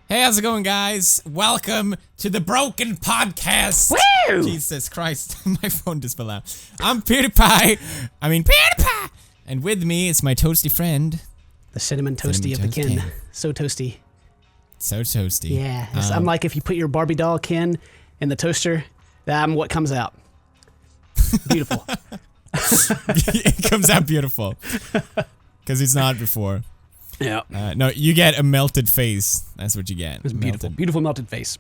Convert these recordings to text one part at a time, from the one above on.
Hey, how's it going, guys? Welcome to the BroKen podcast. Woo! Jesus Christ, my phone just fell out. I'm PewDiePie. PewDiePie. And with me is my toasty friend. The cinnamon toasty of the Ken. So toasty. So toasty. Yeah. I'm like if you put your Barbie doll Ken in the toaster, I'm what comes out. Beautiful. It comes out beautiful. Because it's not before. Yeah. No, you get a melted face. That's what you get. It's beautiful. Beautiful melted face.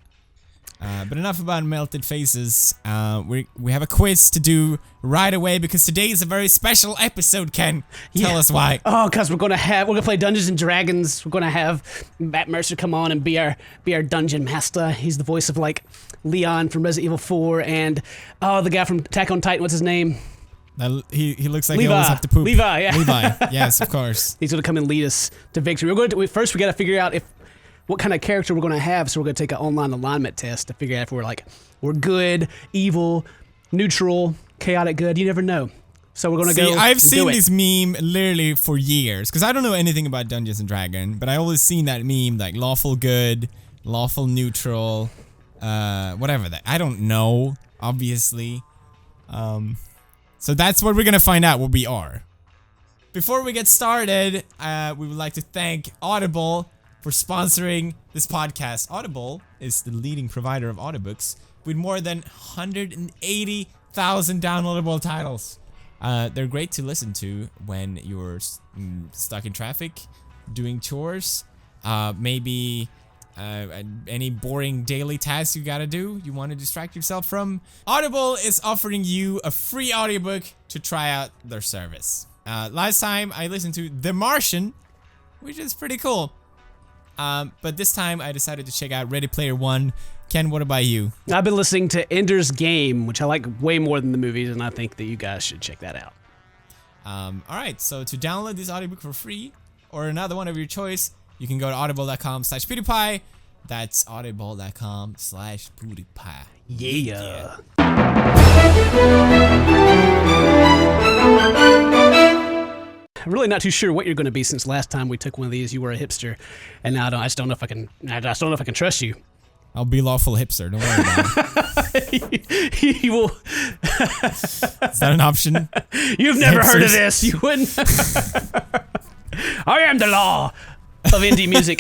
But enough about melted faces. We have a quiz to do right away because today is a very special episode, Ken. Tell us why. Oh, because we're gonna play Dungeons and Dragons. We're gonna have Matt Mercer come on and be our dungeon master. He's the voice of like Leon from Resident Evil 4 and the guy from Attack on Titan. What's his name? He looks like he always have to poop. Levi, yeah. Levi, yes, of course. He's gonna come and lead us to victory. First we gotta figure out what kind of character we're gonna have. So we're gonna take an online alignment test to figure out if we're good, evil, neutral, chaotic good. You never know. So we're gonna go. I've seen this meme literally for years because I don't know anything about Dungeons and Dragons, but I always seen that meme like lawful good, lawful neutral, whatever that. I don't know, obviously. So that's what we're gonna find out what we are. Before we get started, we would like to thank Audible for sponsoring this podcast. Audible is the leading provider of audiobooks with more than 180,000 downloadable titles. They're great to listen to when you're stuck in traffic, doing chores, maybe any boring daily tasks you gotta do, you want to distract yourself from. Audible is offering you a free audiobook to try out their service. Last time I listened to The Martian, which is pretty cool. But this time I decided to check out Ready Player One. Ken, what about you? I've been listening to Ender's Game, which I like way more than the movies, and I think that you guys should check that out. Alright, so to download this audiobook for free, or another one of your choice, you can go to audible.com/PewDiePie. That's audible.com/PewDiePie. Yeah. I'm really not too sure what you're going to be since last time we took one of these. You were a hipster, and now I just don't know if I can trust you. I'll be lawful hipster. Don't worry about it. You will. Is that an option? You've never heard of this. You wouldn't. I am the law of indie music.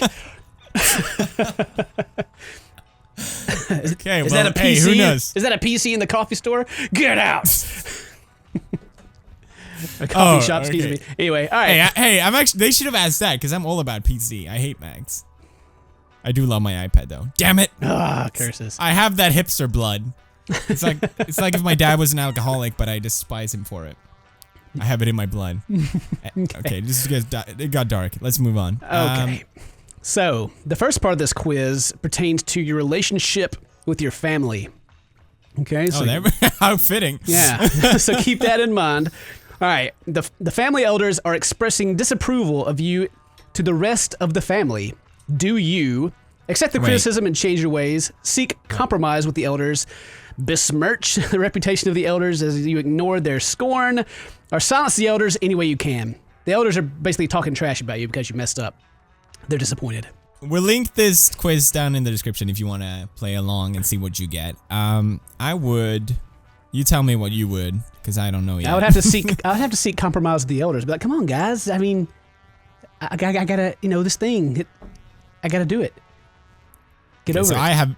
Okay, Is that a PC? Hey, who knows? Is that a PC in the coffee store? Get out! A coffee shop, excuse me. Anyway, all right. Hey, I'm actually. They should have asked that because I'm all about PC. I hate Macs. I do love my iPad though. Damn it! Ah, curses. I have that hipster blood. It's like if my dad was an alcoholic, but I despise him for it. I have it in my blood. Okay, it got dark. Let's move on. Okay. So, the first part of this quiz pertains to your relationship with your family. Okay? So how fitting. Yeah. So keep that in mind. All right. The family elders are expressing disapproval of you to the rest of the family. Do you accept the criticism and change your ways, seek compromise with the elders, besmirch the reputation of the elders as you ignore their scorn, or silence the elders any way you can? The elders are basically talking trash about you because you messed up. They're disappointed. We'll link this quiz down in the description if you want to play along and see what you get. I would. You tell me what you would, because I don't know yet. I would have to seek compromise with the elders. But like, come on, guys. I mean, I gotta, this thing. I gotta do it. Get over it. I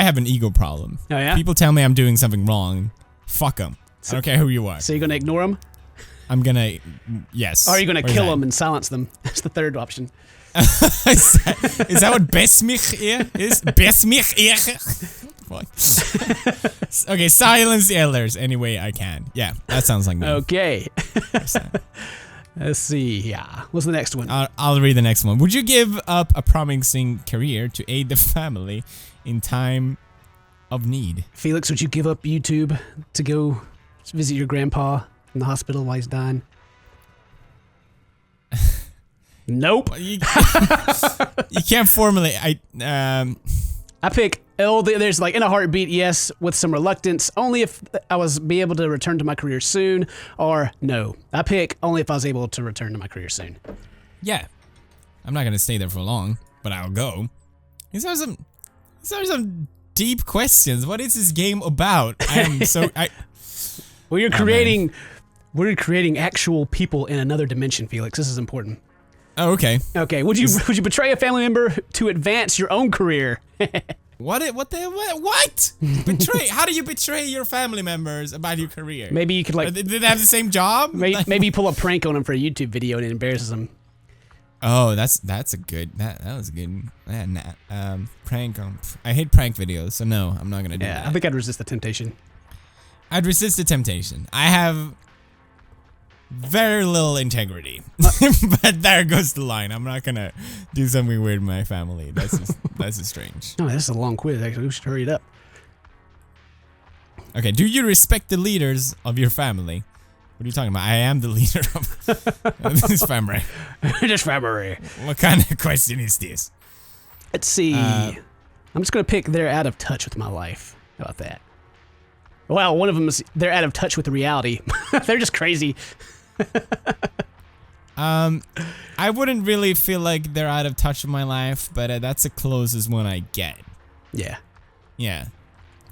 have an ego problem. Oh yeah. People tell me I'm doing something wrong. Fuck them. I don't care who you are. So you're gonna ignore them? I'm gonna. Yes. Or are you gonna kill them and silence them? That's the third option. Is that what besmich is? Besmich. Okay, silence the elders any way I can. Yeah, that sounds like me. Okay. Let's see. Yeah. What's the next one? I'll read the next one. Would you give up a promising career to aid the family in time of need? Felix, would you give up YouTube to go visit your grandpa in the hospital while he's dying? Nope. You can't formulate. I pick there's like in a heartbeat, yes, with some reluctance, only if I was be able to return to my career soon, or no. I pick only if I was able to return to my career soon. Yeah. I'm not going to stay there for long, but I'll go. These are some deep questions. What is this game about? I am so Well, we're creating actual people in another dimension, Felix. This is important. Oh, okay. Okay, would you betray a family member to advance your own career? What? Betray? How do you betray your family members about your career? Maybe you could like. Did they have the same job? Maybe pull a prank on them for a YouTube video and it embarrasses them. Oh, that's a good. That was a good. Prank on. I hate prank videos, so no, I'm not gonna do that. I think I'd resist the temptation. I'd resist the temptation. I have very little integrity, but there goes the line. I'm not gonna do something weird with my family. That's just strange. Oh, this is a long quiz. Actually, we should hurry it up. Okay, do you respect the leaders of your family? What are you talking about? I am the leader of this family. This family. What kind of question is this? Let's see. I'm just gonna pick they're out of touch with my life. How about that? Well, one of them is they're out of touch with reality. They're just crazy. I wouldn't really feel like they're out of touch with my life, but that's the closest one I get. Yeah. Yeah.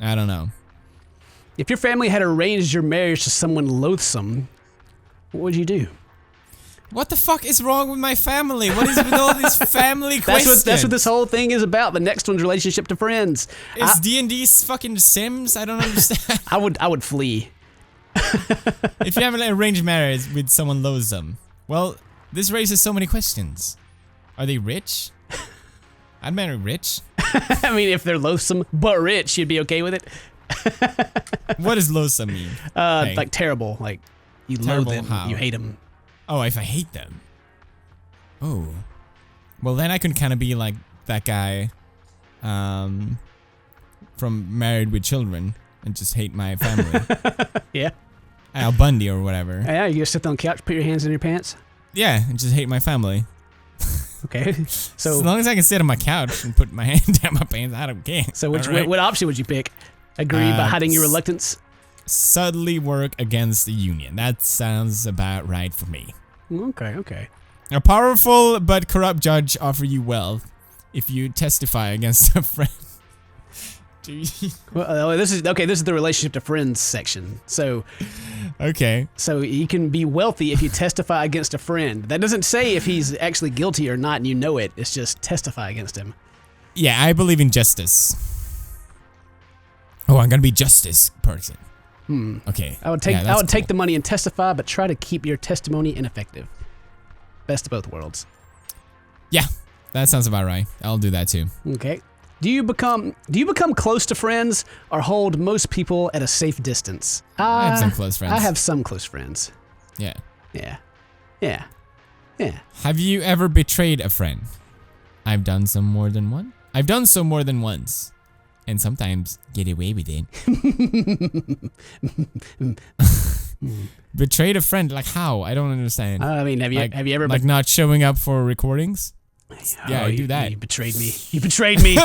I don't know. If your family had arranged your marriage to someone loathsome, what would you do? What the fuck is wrong with my family? What is with all these family questions? That's what this whole thing is about. The next one's relationship to friends. Is D&D's fucking Sims? I don't understand. I would flee. If you have an arranged marriage with someone loathsome, well, this raises so many questions. Are they rich? I'd marry rich. I mean, if they're loathsome but rich, you'd be okay with it. What does loathsome mean? Like terrible. Like you loathe them. How? You hate them. Oh, if I hate them. Oh. Well, then I could kind of be like that guy from Married with Children and just hate my family. Yeah. Al Bundy or whatever. Yeah, you just sit on the couch, put your hands in your pants. Yeah, and just hate my family. Okay. So as long as I can sit on my couch and put my hand down my pants, I don't care. So what option would you pick? Agree by hiding your reluctance? Subtly work against the union. That sounds about right for me. Okay. A powerful but corrupt judge offer you wealth if you testify against a friend. Well, this is the relationship to friends section. So, okay. So you can be wealthy if you testify against a friend. That doesn't say if he's actually guilty or not, and you know it. It's just testify against him. Yeah, I believe in justice. Oh, I'm gonna be justice person. Okay. I would take the money and testify, but try to keep your testimony ineffective. Best of both worlds. Yeah, that sounds about right. I'll do that too. Okay. Do you become close to friends or hold most people at a safe distance? I have some close friends. I have some close friends. Yeah. Yeah. Have you ever betrayed a friend? I've done so more than one. I've done so more than once. And sometimes get away with it. Betrayed a friend? Like how? I don't understand. I mean, have you ever like not showing up for recordings? Yeah, I do that. You betrayed me. You betrayed me.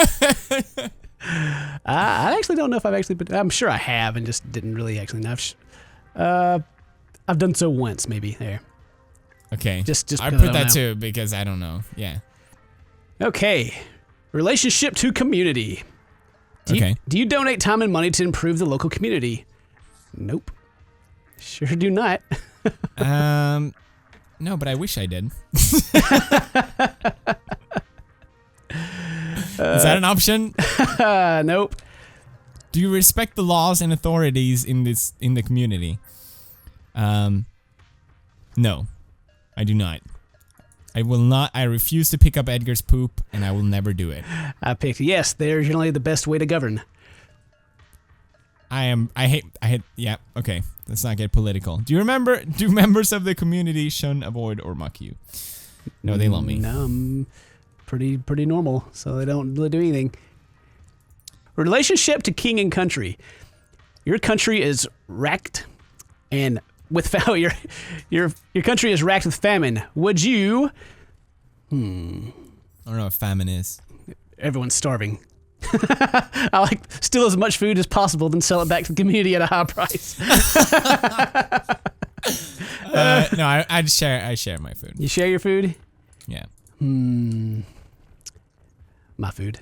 I actually don't know if I've actually. I'm sure I have, and just didn't really actually know. I've done so once, maybe. There. Okay. Just I put that too because I don't know. Yeah. Okay. Relationship to community. Do you donate time and money to improve the local community? Nope. Sure do not. No, but I wish I did. Is that an option? Nope. Do you respect the laws and authorities in the community? No, I do not. I will not. I refuse to pick up Edgar's poop, and I will never do it. I picked yes. They're generally the best way to govern. I hate. Yeah. Okay. Let's not get political. Do members of the community shun, avoid, or mock you? No, they love me. No, I'm pretty normal, so they don't really do anything. Relationship to king and country. Your country is racked, and with your country is racked with famine. Would you? I don't know what famine is. Everyone's starving. I like steal as much food as possible, then sell it back to the community at a high price. No, I share my food. You share your food? Yeah. My food.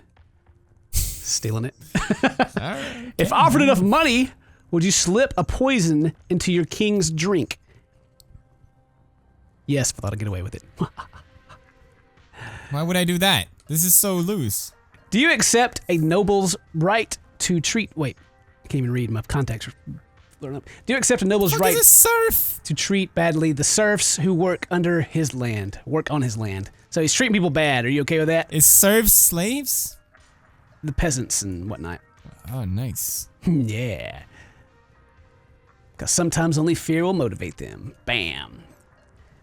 Stealing it. Alright. If offered enough money, would you slip a poison into your king's drink? Yes, if I thought I'd get away with it. Why would I do that? This is so loose. Do you accept a noble's right to treat... Wait, I can't even read. My contacts are blurring up. Do you accept a noble's right to treat badly the serfs who work under his land? Work on his land. So he's treating people bad. Are you okay with that? Is serfs slaves? The peasants and whatnot. Oh, nice. Yeah. Because sometimes only fear will motivate them. Bam.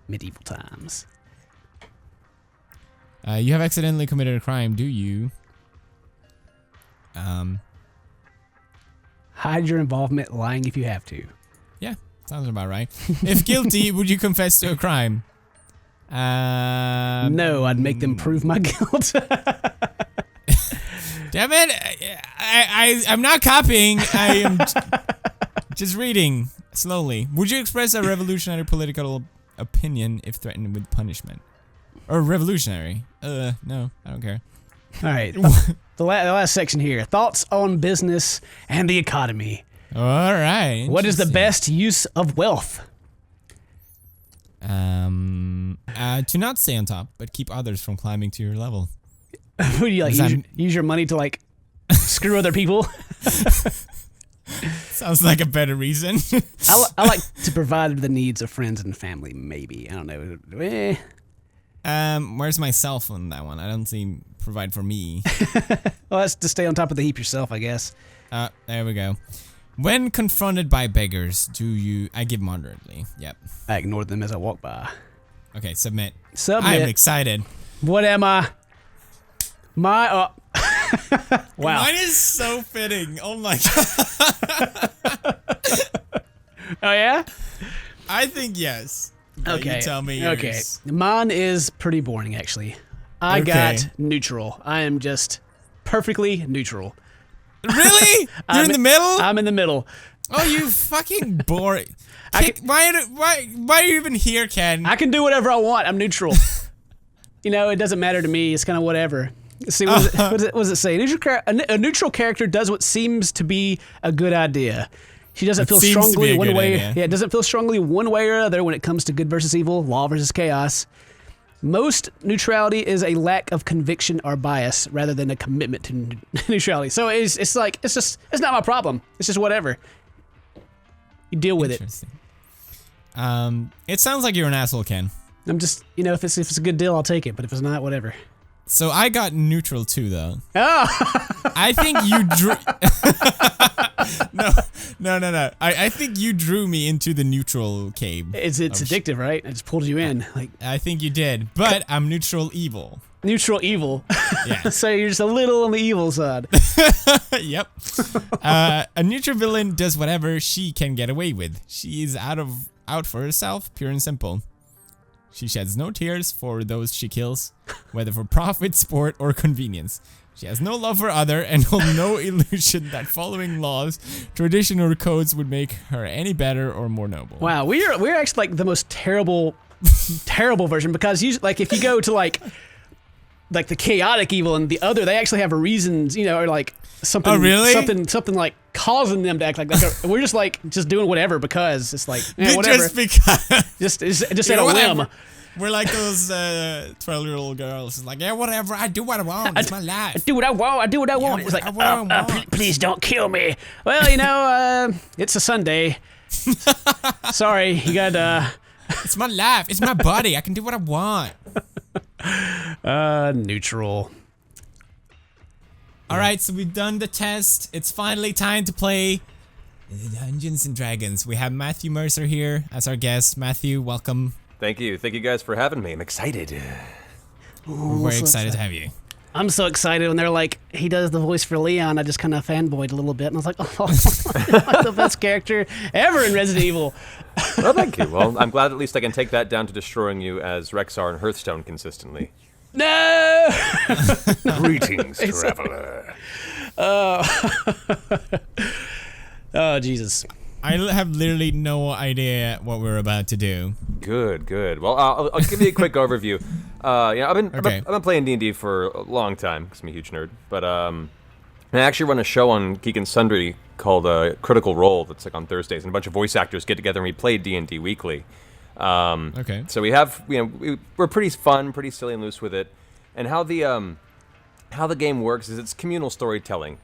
Medieval times. You have accidentally committed a crime, do you? Hide your involvement, lying if you have to. Yeah, sounds about right. If guilty, would you confess to a crime? No, I'd make them prove my guilt. Damn it! I'm not copying. I am just reading slowly. Would you express a revolutionary political opinion if threatened with punishment? Or revolutionary? No, I don't care. All right, the last section here. Thoughts on business and the economy. All right. What is the best use of wealth? To not stay on top, but keep others from climbing to your level. Would you like use your money to like screw other people? Sounds like a better reason. I like to provide the needs of friends and family. Maybe I don't know. Where's myself on that one? I don't see provide for me. Well, that's to stay on top of the heap yourself, I guess. There we go. When confronted by beggars, do you... I give moderately. Yep. I ignore them as I walk by. Okay, submit. Submit. I'm excited. What am I? Wow. Mine is so fitting. Oh my god. Oh yeah? I think yes. Okay. You tell me yours. Okay. Mine is pretty boring, actually. I got neutral. I am just perfectly neutral. Really? You're in the middle? I'm in the middle. Oh, you fucking boring. Why are you even here, Ken? I can do whatever I want. I'm neutral. You know, it doesn't matter to me. It's kind of whatever. See, what does it say? A neutral character does what seems to be a good idea. She doesn't feel strongly one way. Yeah, it doesn't feel strongly one way or other when it comes to good versus evil, law versus chaos. Most neutrality is a lack of conviction or bias rather than a commitment to neutrality. So it's not my problem. It's just whatever. You deal with it. It sounds like you're an asshole, Ken. I'm just, you know, if it's a good deal, I'll take it. But if it's not, whatever. So I got neutral too, though. Oh! I think you drew... No. I think you drew me into the neutral cave. It's addictive, right? I just pulled you in. Like I think you did, but I'm neutral evil. Neutral evil. Yeah. So you're just a little on the evil side. Yep. A neutral villain does whatever she can get away with. She is out for herself, pure and simple. She sheds no tears for those she kills, whether for profit, sport, or convenience. She has no love for other and holds no illusion that following laws, tradition, or codes would make her any better or more noble. Wow, we're actually like the most terrible version, because like if you go to like the chaotic evil and the other, they actually have reasons, you know, or like something. Oh, really? Something like causing them to act like that. We're just doing whatever because it's like whatever. Just because. just at a whim. We're like those 12-year-old girls. It's like, yeah, whatever. I do what I want. It's my life. I do what I want. I do what I want. It's like, please don't kill me. Well, you know, it's a Sunday. Sorry, you got. It's my life. It's my body. I can do what I want. Neutral. All right, so we've done the test. It's finally time to play Dungeons and Dragons. We have Matthew Mercer here as our guest. Matthew, welcome. Thank you guys for having me. I'm excited. We're very excited to have you. I'm so excited when they're like, he does the voice for Leon. I just kind of fanboyed a little bit, and I was like, oh, like the best character ever in Resident Evil. Well, thank you. Well, I'm glad at least I can take that down to destroying you as Rexar and Hearthstone consistently. No! Greetings, traveler. Oh, Jesus. I have literally no idea what we're about to do. Good. Well, I'll give you a quick overview. Yeah, I've been playing D&D for a long time because I'm a huge nerd. But And I actually run a show on Geek and Sundry called Critical Role that's like on Thursdays, and a bunch of voice actors get together and we play D&D weekly. Okay. So we have, we're pretty fun, pretty silly and loose with it. And how the game works is it's communal storytelling.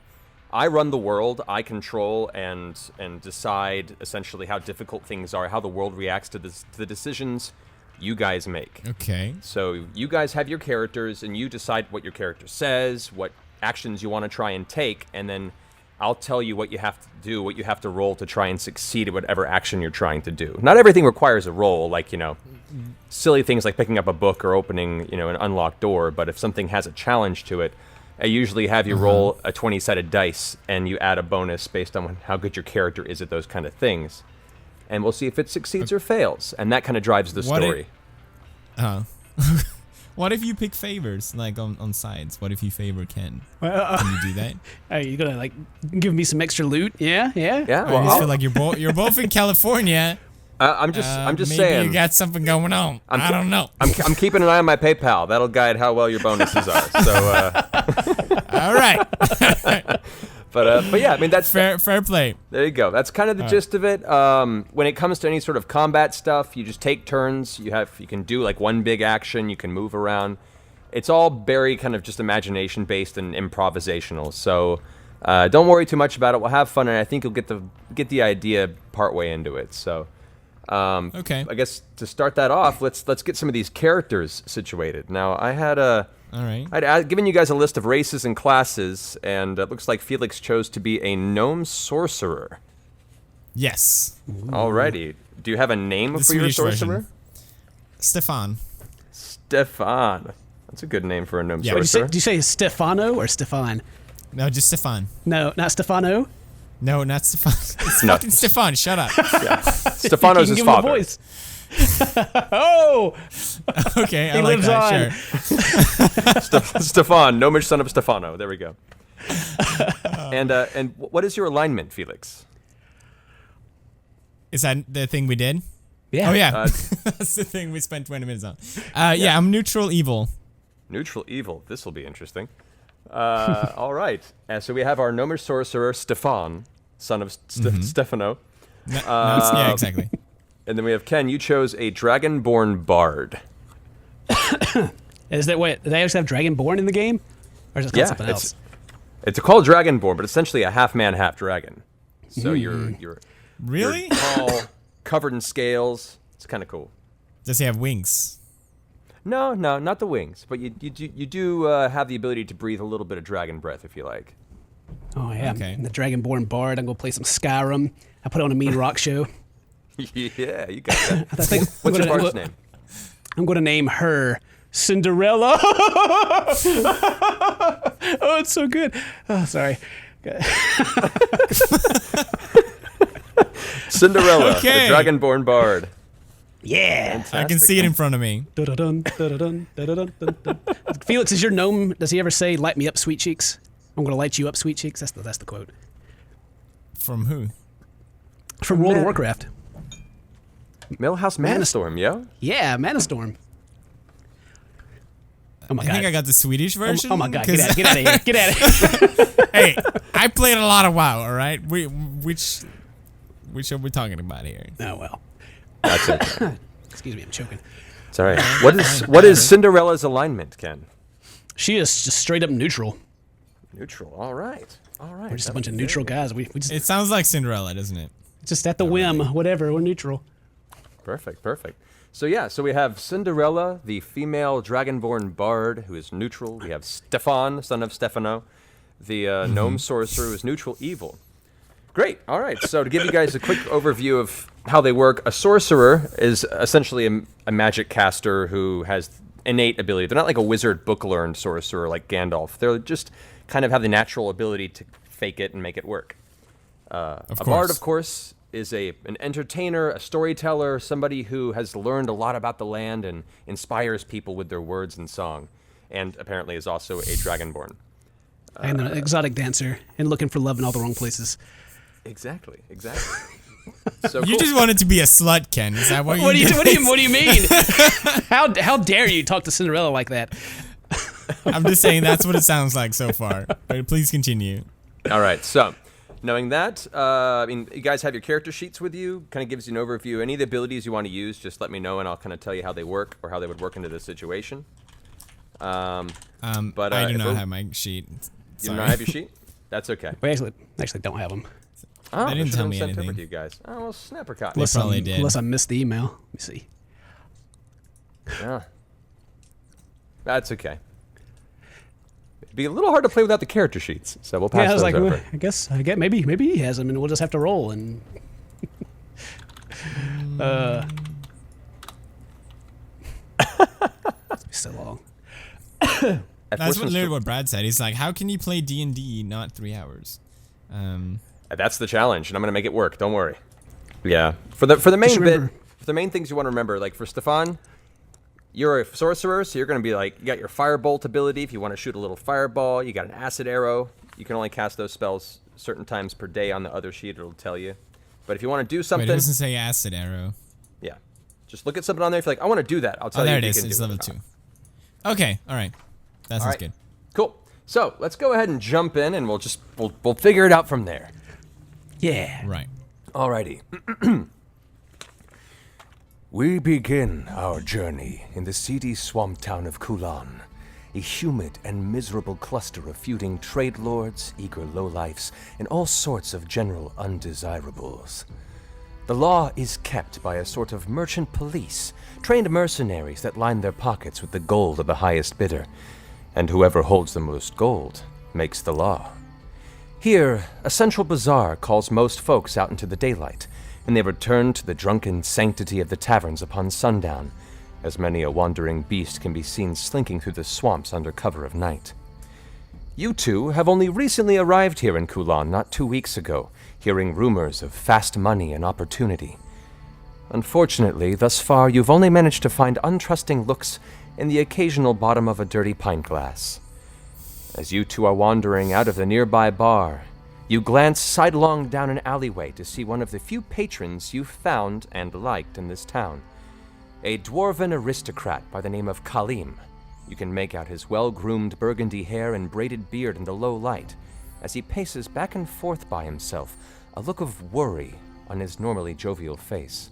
I run the world, I control and decide essentially how difficult things are, how the world reacts to the decisions you guys make. Okay. So you guys have your characters, and you decide what your character says, what actions you want to try and take, and then I'll tell you what you have to do, what you have to roll to try and succeed at whatever action you're trying to do. Not everything requires a roll, like, silly things like picking up a book or opening, an unlocked door, but if something has a challenge to it, I usually have you roll a 20-sided dice, and you add a bonus based on how good your character is at those kind of things. And we'll see if it succeeds or fails, and that kind of drives the story. What if you pick favors, like on sides? What if you favor Ken? Well, Can you do that? Are you gonna like give me some extra loot? Yeah. Yeah. I just feel like you're both in California. I'm just maybe saying. you got something going on. I don't know. I'm keeping an eye on my PayPal. That'll guide how well your bonuses are. So. All right. But yeah, I mean that's fair play. There you go. That's kind of the gist of it. When it comes to any sort of combat stuff, you just take turns. You can do like one big action. You can move around. It's all very kind of just imagination based and improvisational. So don't worry too much about it. We'll have fun, and I think you'll get the idea partway into it. So. Okay. I guess to start that off, let's get some of these characters situated. Now, I had All right. I'd given you guys a list of races and classes, and it looks like Felix chose to be a gnome sorcerer. Yes. Alrighty. Do you have a name for your Swedish sorcerer? version. Stefan. Stefan. That's a good name for a gnome Yeah. sorcerer. Do you say Stefano or Stefan? No, just Stefan. No, not Stefano. No, not Stefan. It's No. fucking Stefan. Shut up. Yeah. Stefano's You his can give him a father. voice. Oh, Okay, I he like lives that. on. Sure. Stefan, gnomish son of Stefano. There we go. And what is your alignment, Felix? Is that the thing we did? Yeah. Oh yeah, that's the thing we spent 20 minutes on. Yeah, I'm neutral evil. Neutral evil. This will be interesting. All right. So we have our gnomish sorcerer, Stefan, son of Stefano. Yeah, exactly. And then we have Ken. You chose a dragonborn bard. Is that what? Do they actually have Dragonborn in the game? Or is it called something else? It's called dragonborn, but essentially a half man, half dragon. So you're Really? you're tall, covered in scales. It's kind of cool. Does he have wings? No, not the wings, but you do have the ability to breathe a little bit of dragon breath if you like. Oh, yeah. Okay. The Dragonborn Bard. I'm going to play some Skyrim. I put on a mean rock show. Yeah, you got that. I think What's your bard's name? I'm going to name her Cinderella. Oh, it's so good. Oh, sorry. Cinderella, Okay. the dragonborn bard. Yeah. I can see it in front of me. Dun-dun-dun, dun-dun-dun, dun-dun-dun, dun. Felix, is your gnome, does he ever say, light me up, sweet cheeks? I'm going to light you up, sweet cheeks. That's the quote. From who? From World of Warcraft. Millhouse Manastorm, yo. Yeah, Manastorm. Oh my I god. think I got the Swedish version. Oh my god, 'cause- get out of here. Get out of here. Hey, I played a lot of WoW, all right? Which are we talking about here? Oh well. That's it. Excuse me, I'm choking. It's all right. What is Cinderella's alignment, Ken? She is just straight up neutral. Neutral. All right. We're just a bunch of neutral guys. We just It sounds like Cinderella, doesn't it? just at the whim, whatever. We're neutral. Perfect. So we have Cinderella, the female dragonborn bard, who is neutral. We have Stefan, son of Stefano, the gnome sorcerer, who is neutral evil. Great. All right. So to give you guys a quick overview of how they work, a sorcerer is essentially a magic caster who has innate ability. They're not like a wizard book-learned sorcerer like Gandalf. They're just kind of have the natural ability to fake it and make it work. A bard, of course, is an entertainer, a storyteller, somebody who has learned a lot about the land and inspires people with their words and song, and apparently is also a dragonborn. And an exotic dancer and looking for love in all the wrong places. Exactly. So You cool. just wanted to be a slut, Ken. Is that what you did? What do you mean? How dare you talk to Cinderella like that? I'm just saying that's what it sounds like so far. But please continue. All right, so knowing that, I mean, you guys have your character sheets with you. Kind of gives you an overview. Any of the abilities you want to use, just let me know, and I'll kind of tell you how they work or how they would work into the situation. But I do not have my sheet. You do not have your sheet? That's okay. We actually don't have them. Oh, They didn't tell me sent over anything. to you guys. Oh, well, snappercott. They probably did. Unless I missed the email. Let me see. Yeah. That's okay. It'd be a little hard to play without the character sheets, so we'll pass Yeah, I was those like, over. well, I guess maybe he has them, and we'll just have to roll. And it's so long. That's literally what Brad said. He's like, how can you play D&D not 3 hours? That's the challenge, and I'm gonna make it work. Don't worry. Yeah. For the main bit, for the main things you want to remember, like for Stefan, you're a sorcerer, so you're gonna be like, you got your firebolt ability. If you want to shoot a little fireball, you got an acid arrow. You can only cast those spells certain times per day. On the other sheet, it'll tell you. But if you want to do something, Wait, it doesn't say acid arrow. yeah, just look at something on there. If you're like, I want to do that, I'll tell you. There if it you is. can It's do level it. 2. Okay, all right. That sounds right. good. Cool. So let's go ahead and jump in, and we'll figure it out from there. Yeah. Right. Alrighty. We begin our journey in the seedy swamp town of Kulan, a humid and miserable cluster of feuding trade lords, eager lowlifes, and all sorts of general undesirables. The law is kept by a sort of merchant police, trained mercenaries that line their pockets with the gold of the highest bidder, and whoever holds the most gold makes the law. Here, a central bazaar calls most folks out into the daylight, and they return to the drunken sanctity of the taverns upon sundown, as many a wandering beast can be seen slinking through the swamps under cover of night. You two have only recently arrived here in Kulan not 2 weeks ago, hearing rumors of fast money and opportunity. Unfortunately, thus far you've only managed to find untrusting looks in the occasional bottom of a dirty pint glass. As you two are wandering out of the nearby bar, you glance sidelong down an alleyway to see one of the few patrons you've found and liked in this town. A dwarven aristocrat by the name of Kalim. You can make out his well-groomed burgundy hair and braided beard in the low light, as he paces back and forth by himself, a look of worry on his normally jovial face.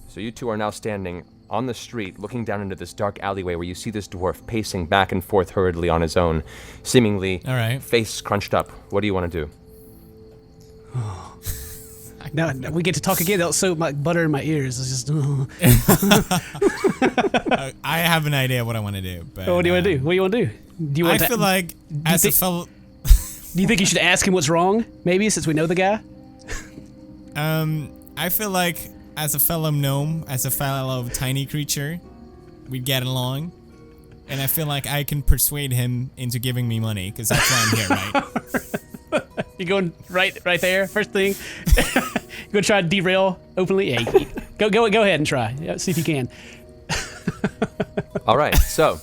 So you two are now standing on the street, looking down into this dark alleyway where you see this dwarf pacing back and forth hurriedly on his own, seemingly face crunched up. What do you want to do? Now we get to talk again. That was so much butter in my ears. It's just. I have an idea what I want to do. But, What do you want to do? What do you want to do? Do you want I feel like, as a fellow... Do you think you should ask him what's wrong? Maybe, since we know the guy? I feel like, as a fellow gnome, as a fellow tiny creature, we'd get along. And I feel like I can persuade him into giving me money, because that's why I'm here, right? You going right there? First thing, you gonna try to derail openly? Yeah, go ahead and try. Yeah, see if you can. All right, so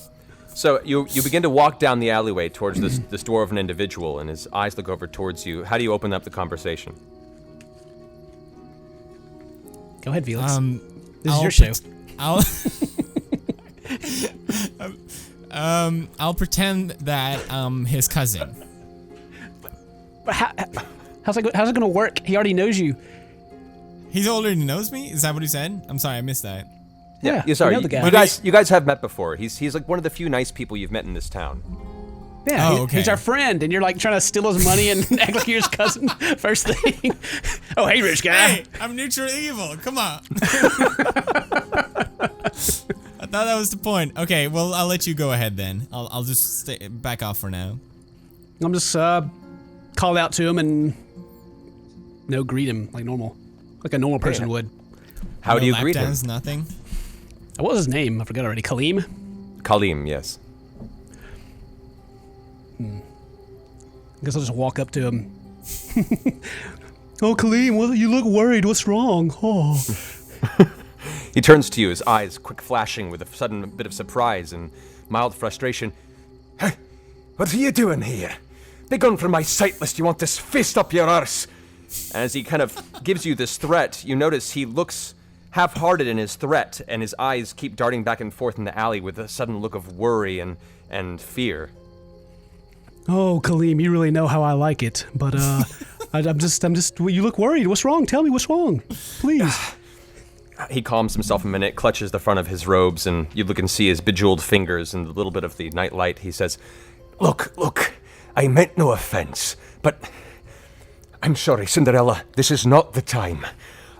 you begin to walk down the alleyway towards this dwarven individual, and his eyes look over towards you. How do you open up the conversation? Go ahead, Felix. This I'll is your show. I'll pretend that I'm his cousin. But how's it gonna work? He already knows you. He already knows me? Is that what he said? I'm sorry, I missed that. Yeah, sorry. you know the guy. You guys have met before. He's like one of the few nice people you've met in this town. Yeah, Oh, okay. he's our friend, and you're like trying to steal his money and act like you're his cousin. First thing. Oh, hey, rich guy. Hey, I'm neutral evil. Come on. I thought that was the point. Okay, well, I'll let you go ahead then. I'll just back off for now. I'm just call out to him and greet him like normal, like a normal person would. How do you lap greet him? dance, nothing. What was his name? I forgot already. Kalim? Kalim, yes. I guess I'll just walk up to him. Oh, Kalim, you look worried. What's wrong? Oh. He turns to you, his eyes quick flashing with a sudden bit of surprise and mild frustration. Hey, what are you doing here? Begone from my sight lest you want this fist up your arse. And as he kind of gives you this threat, you notice he looks half-hearted in his threat, and his eyes keep darting back and forth in the alley with a sudden look of worry and fear. Oh, Kaleem, you really know how I like it. But I'm just. You look worried. What's wrong? Tell me what's wrong, please. He calms himself a minute, clutches the front of his robes, and you look and see his bejeweled fingers and a little bit of the night light. He says, Look, I meant no offense, but I'm sorry, Cinderella, this is not the time.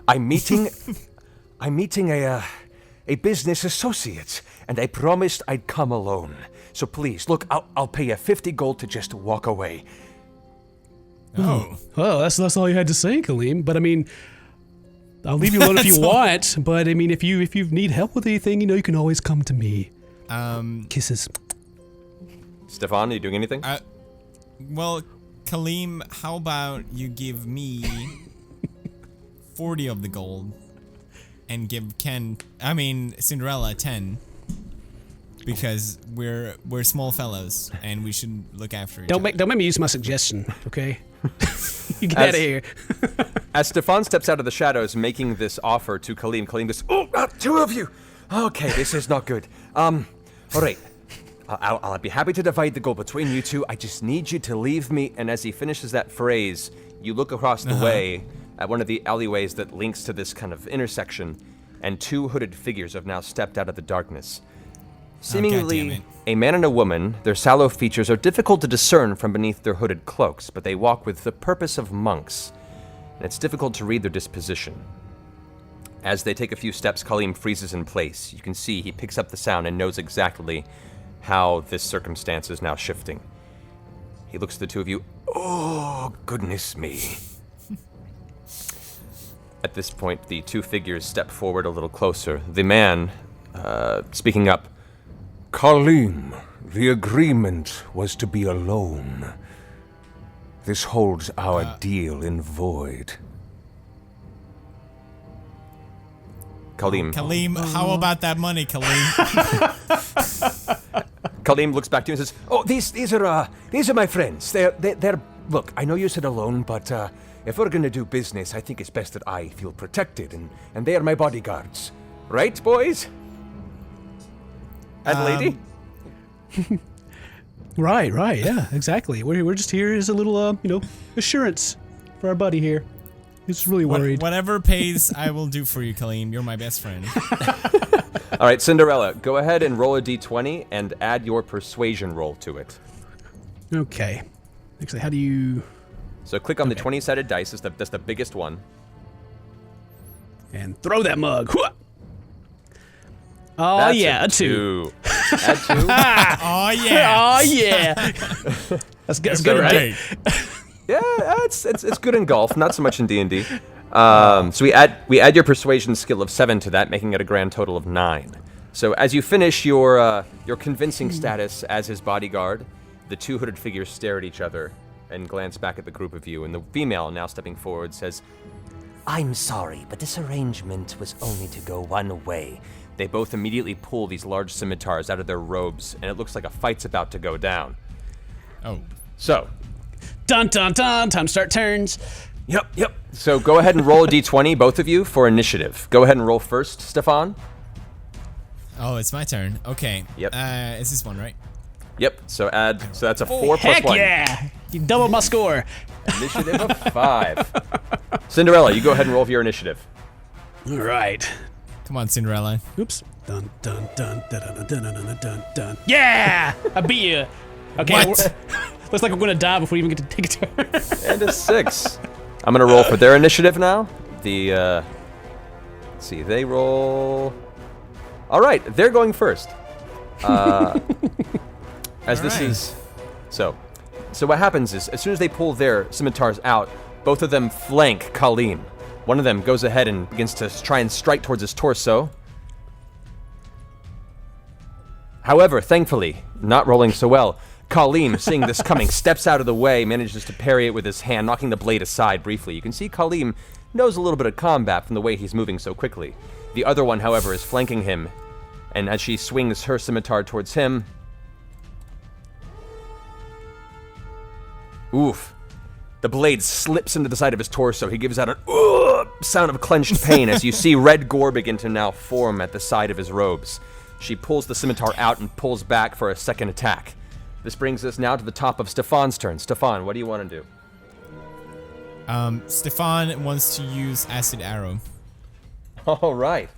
I'm meeting a business associate, and I promised I'd come alone. So please, look, I'll pay you 50 gold to just walk away. Oh. Well, that's all you had to say, Kaleem. But I mean, I'll leave you alone if you want. But I mean, if you need help with anything, you can always come to me. Kisses. Stefan, are you doing anything? Well, Kaleem, how about you give me 40 of the gold and give Cinderella 10, because we're small fellows and we should look after each other. Don't make me use my suggestion, okay? You get out of here. As Stefan steps out of the shadows, making this offer to Kaleem, Kaleem goes, two of you! Okay, this is not good. All right. I'll be happy to divide the gold between you two. I just need you to leave me. And as he finishes that phrase, you look across the way at one of the alleyways that links to this kind of intersection, and two hooded figures have now stepped out of the darkness. Seemingly a man and a woman, their sallow features are difficult to discern from beneath their hooded cloaks, but they walk with the purpose of monks, and it's difficult to read their disposition. As they take a few steps, Kaleem freezes in place. You can see he picks up the sound and knows exactly how this circumstance is now shifting. He looks at the two of you. Oh, goodness me. At this point, the two figures step forward a little closer. The man, speaking up, Kaleem, the agreement was to be alone. This holds our deal in void. Kaleem, how about that money, Kaleem? Kaleem looks back to you and says, Oh, these are my friends. They're look, I know you said alone, but if we're gonna do business, I think it's best that I feel protected, and they are my bodyguards. Right, boys? and lady? Right, yeah, exactly. We're just here as a little, assurance for our buddy here. He's really worried. Whatever pays, I will do for you, Kaleem. You're my best friend. All right, Cinderella, go ahead and roll a d20 and add your persuasion roll to it. Okay. Actually, how do you... So click on the 20-sided dice. That's the biggest one. And throw that mug. Oh, That's yeah, a 2. Add 2. Oh, yeah. Oh, yeah. That's good, right? Yeah, it's good in golf, not so much in D&D. So we add your persuasion skill of 7 to that, making it a grand total of 9. So as you finish your convincing status as his bodyguard, the two hooded figures stare at each other and glance back at the group of you, and the female, now stepping forward, says, I'm sorry, but this arrangement was only to go one way. They both immediately pull these large scimitars out of their robes, and it looks like a fight's about to go down. Oh. So. Dun, dun, dun. Time to start turns. Yep. So go ahead and roll a d20, both of you, for initiative. Go ahead and roll first, Stefan. Oh, it's my turn. Okay. Yep. Is this one, right? Yep. So that's a 4 plus Heck 1. yeah! You doubled my score. Initiative of 5. Cinderella, you go ahead and roll for your initiative. All right. Come on, Cinderella. Oops. Dun, dun, dun, dun, dun, dun, dun, dun, dun. Yeah! I beat you. Okay. What? Looks like I'm going to die before we even get to take a turn. And a 6. I'm going to roll for their initiative now. Let's see, they roll... All right, they're going first. As this is... So what happens is, as soon as they pull their scimitars out, both of them flank Kaleem. One of them goes ahead and begins to try and strike towards his torso. However, thankfully, not rolling so well, Kaleem, seeing this coming, steps out of the way, manages to parry it with his hand, knocking the blade aside briefly. You can see Kaleem knows a little bit of combat from the way he's moving so quickly. The other one, however, is flanking him, and as she swings her scimitar towards him... Oof. The blade slips into the side of his torso. He gives out an sound of clenched pain as you see red gore begin to now form at the side of his robes. She pulls the scimitar out and pulls back for a second attack. This brings us now to the top of Stefan's turn. Stefan, what do you want to do? Stefan wants to use acid arrow All right.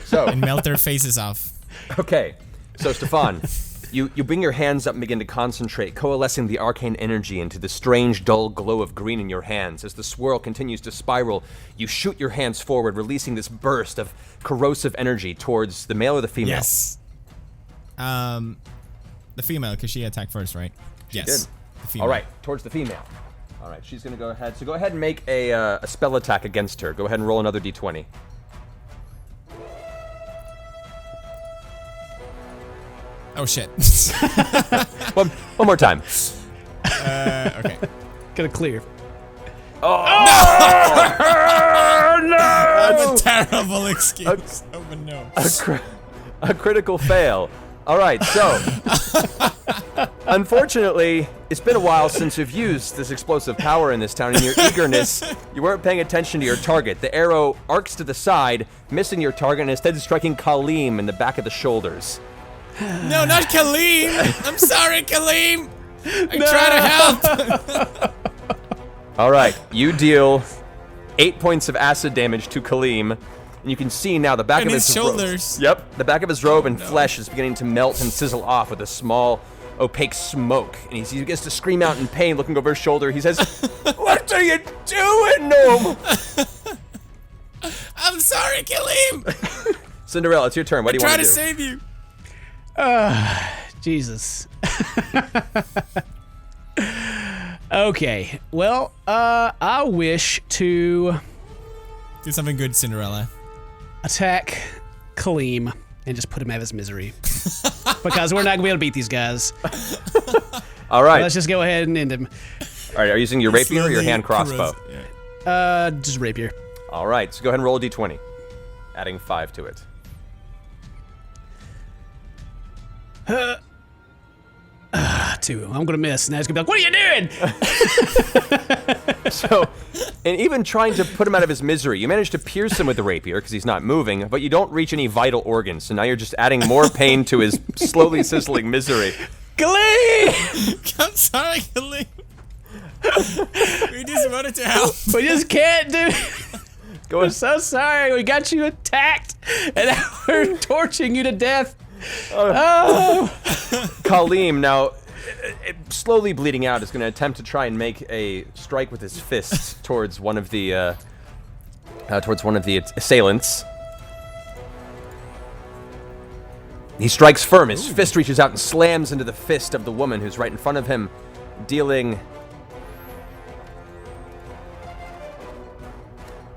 So, and melt their faces off. okay. So, Stefan, you bring your hands up and begin to concentrate, coalescing the arcane energy into the strange, dull glow of green in your hands. As the swirl continues to spiral, you shoot your hands forward, releasing this burst of corrosive energy towards the male or the female. Yes. The female, because she attacked first, right? Yes. Did. The female. All right, towards the female. All right, she's going to go ahead. So go ahead and make a spell attack against her. Go ahead and roll another d20. Oh, shit. One more time. Okay. Gonna clear. That's a terrible excuse. Oh, but no. A critical fail. All right, so unfortunately, it's been a while since you've used this explosive power in this town. In your eagerness, you weren't paying attention to your target. The arrow arcs to the side, missing your target, and instead striking Kaleem in the back of the shoulders. No, not Kaleem. I'm sorry, Kaleem. I try to help. All right, you deal 8 points of acid damage to Kaleem. And you can see now the back And of his his shoulders. robe. Yep, the back of his robe and flesh is beginning to melt and sizzle off with a small, opaque smoke. And he begins to scream out in pain, looking over his shoulder. He says, "What are you doing, gnome?" I'm sorry, Kaleem. Cinderella, it's your turn. What do you want Try to to do? save you. Jesus. Okay. Well, I wish to Do something good, Cinderella. attack Kaleem and just put him out of his misery. Because we're not gonna be able to beat these guys. All right. Let's just go ahead and end him. All right, are you using your rapier or your Slowly hand crossbow? corrode- yeah. Just rapier. All right, so go ahead and roll a d20, adding 5 to it. Two. I'm gonna miss. Now he's gonna be like, "What are you doing?" So, and even trying to put him out of his misery, you manage to pierce him with the rapier because he's not moving, but you don't reach any vital organs. So now you're just adding more pain to his slowly sizzling misery. Kaleem! I'm sorry, Kaleem. We just wanted to help. We just can't do. Go I'm ahead. so sorry. We got you attacked, and now we're torching you to death. Oh. Kaleem, now slowly bleeding out, is going to attempt to try and make a strike with his fists towards one of the assailants. He strikes firm. His fist reaches out and slams into the fist of the woman who's right in front of him, dealing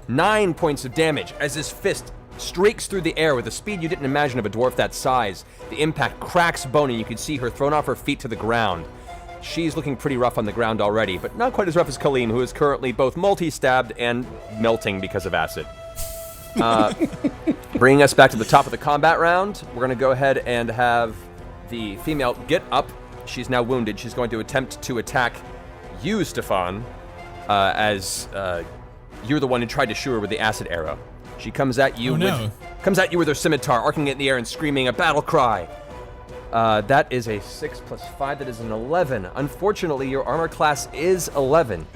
9 points of damage as his fist streaks through the air with the speed you didn't imagine of a dwarf that size. The impact cracks bone, and you can see her thrown off her feet to the ground. She's looking pretty rough on the ground already, but not quite as rough as Kaleem, who is currently both multi-stabbed and melting because of acid. Bringing us back to the top of the combat round, we're going to go ahead and have the female get up. She's now wounded. She's going to attempt to attack you, Stefan, as you're the one who tried to shoot her with the acid arrow. She comes at you with her scimitar, arcing it in the air and screaming a battle cry. That is a 6 plus 5. That is an 11. Unfortunately, your armor class is 11.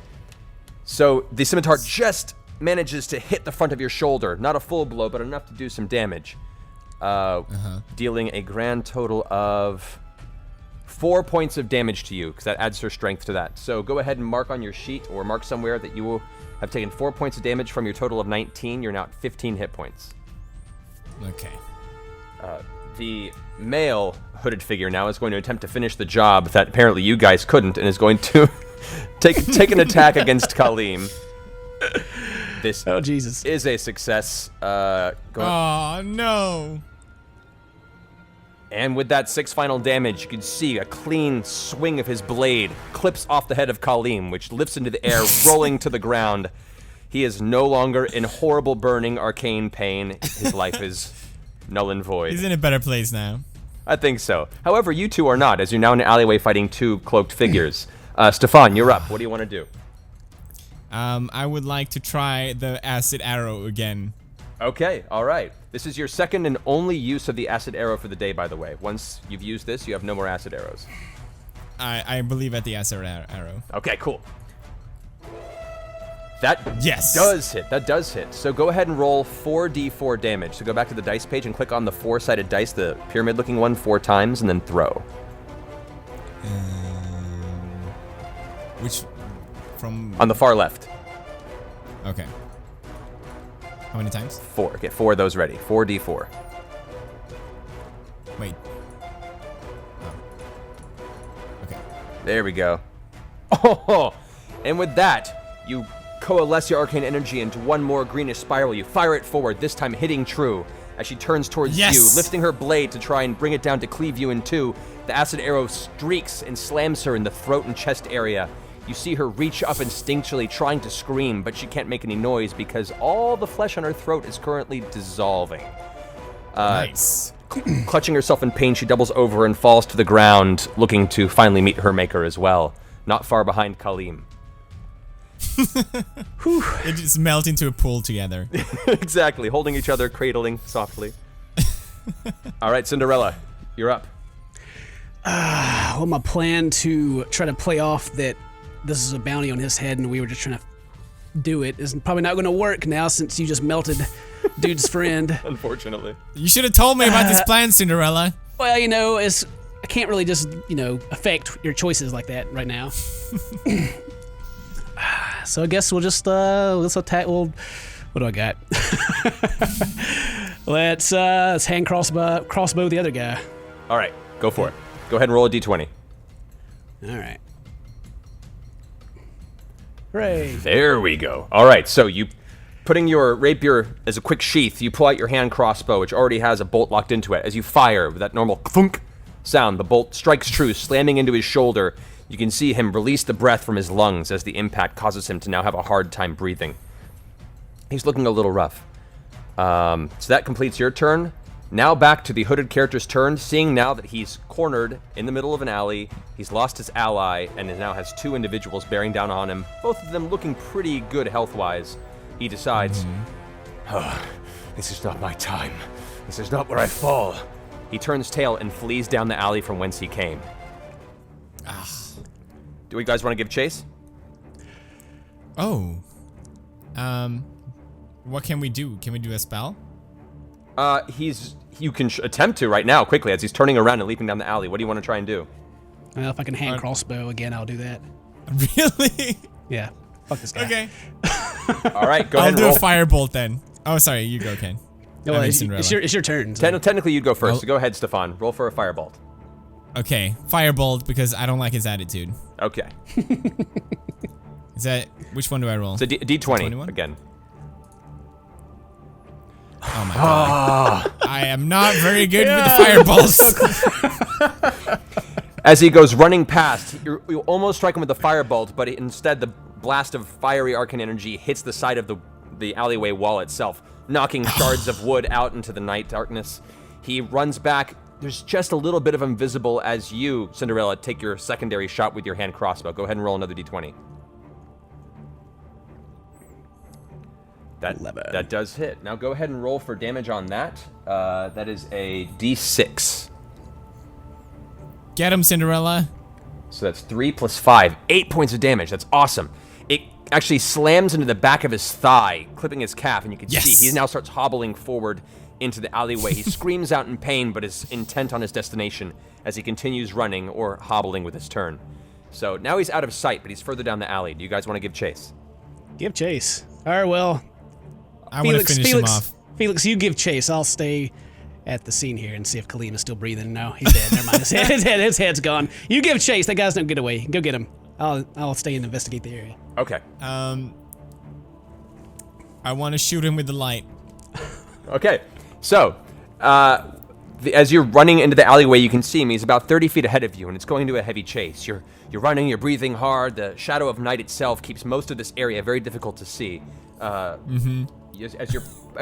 So the scimitar just manages to hit the front of your shoulder. Not a full blow, but enough to do some damage. Dealing a grand total of 4 points of damage to you, because that adds her strength to that. So go ahead and mark on your sheet, or mark somewhere that you will have taken 4 points of damage from your total of 19. You're now at 15 hit points. Okay. The male hooded figure now is going to attempt to finish the job that apparently you guys couldn't, and is going to take an attack against Kaleem. This Oh, Jesus. is a success. Oh, no. And with that 6 final damage, you can see a clean swing of his blade clips off the head of Kaleem, which lifts into the air, rolling to the ground. He is no longer in horrible, burning, arcane pain. His life is null and void. He's in a better place now. I think so. However, you two are not, as you're now in an alleyway fighting 2 cloaked figures. Stefan, you're up. What do you want to do? I would like to try the acid arrow again. Okay, all right. This is your second and only use of the acid arrow for the day, by the way. Once you've used this, you have no more acid arrows. I believe at the acid arrow. Okay, cool. That Yes. does hit. That does hit. So go ahead and roll 4d4 damage. So go back to the dice page and click on the 4-sided dice, the pyramid-looking one, 4 times, and then throw. Which from On the far left. Okay. How many times? 4. Get 4 of those ready. 4d4. Wait. Oh. Okay. There we go. Oh, and with that, you coalesce your arcane energy into one more greenish spiral. You fire it forward, this time hitting true. As she turns towards Yes! you, lifting her blade to try and bring it down to cleave you in two, the acid arrow streaks and slams her in the throat and chest area. You see her reach up instinctually, trying to scream, but she can't make any noise because all the flesh on her throat is currently dissolving. Nice. Clutching herself in pain, she doubles over and falls to the ground, looking to finally meet her maker as well. Not far behind Kaleem. They just melt into a pool together. Exactly, holding each other, cradling softly. All right, Cinderella, you're up. Well, my plan to try to play off that this is a bounty on his head and we were just trying to do it is probably not going to work now since you just melted dude's friend. Unfortunately. You should have told me about this plan, Cinderella. Well, I can't really just, affect your choices like that right now. So I guess we'll just, let's attack, what do I got? Let's hand crossbow the other guy. All right, go for it. Go ahead and roll a d20. All right. Hooray. There we go. All right, so you, putting your rapier as a quick sheath, you pull out your hand crossbow, which already has a bolt locked into it. As you fire with that normal thunk sound, the bolt strikes true, slamming into his shoulder. You can see him release the breath from his lungs as the impact causes him to now have a hard time breathing. He's looking a little rough. So that completes your turn. Now back to the hooded character's turn, seeing now that he's cornered in the middle of an alley, he's lost his ally, and now has 2 individuals bearing down on him, both of them looking pretty good health-wise. He decides, This is not my time. This is not where I fall. he turns tail and flees down the alley from whence he came. Do you guys want to give chase? Oh. What can we do? Can we do a spell? You can attempt to right now, quickly, as he's turning around and leaping down the alley. What do you want to try and do? Well, if I can hand crossbow again, I'll do that. Really? Yeah. Fuck this guy. Okay. All right, go I'll ahead and do roll. a firebolt then. Oh, sorry, you go, Ken. No, I mean, it's Cinderella. your turn. So. Technically, you'd go first, Oh. so go ahead, Stefan. Roll for a firebolt. Okay, firebolt because I don't like his attitude. Okay. Is that which one do I roll? So D20 21? again. Oh my god. I am not very good with the fireballs. As he goes running past, you almost strike him with the firebolt, but instead the blast of fiery arcane energy hits the side of the alleyway wall itself, knocking shards of wood out into the night darkness. He runs back. There's just a little bit of invisible as you, Cinderella, take your secondary shot with your hand crossbow. Go ahead and roll another d20. That does hit. Now go ahead and roll for damage on that. That is a d6. Get him, Cinderella. So that's 3 plus 5. 8 points of damage. That's awesome. It actually slams into the back of his thigh, clipping his calf, and you can see he now starts hobbling forward into the alleyway. He screams out in pain, but is intent on his destination as he continues running or hobbling with his turn. So now he's out of sight, but he's further down the alley. Do you guys want to give chase? Give chase. All right, well. I want to finish him off. Felix, you give chase. I'll stay at the scene here and see if Kaleem is still breathing. No, he's dead. Never mind. His head's gone. You give chase. That guy's no get away. Go get him. I'll stay and investigate the area. Okay. I want to shoot him with the light. Okay. So, as you're running into the alleyway, you can see him. He's about 30 feet ahead of you, and it's going to a heavy chase. You're running, you're breathing hard. The shadow of night itself keeps most of this area very difficult to see. As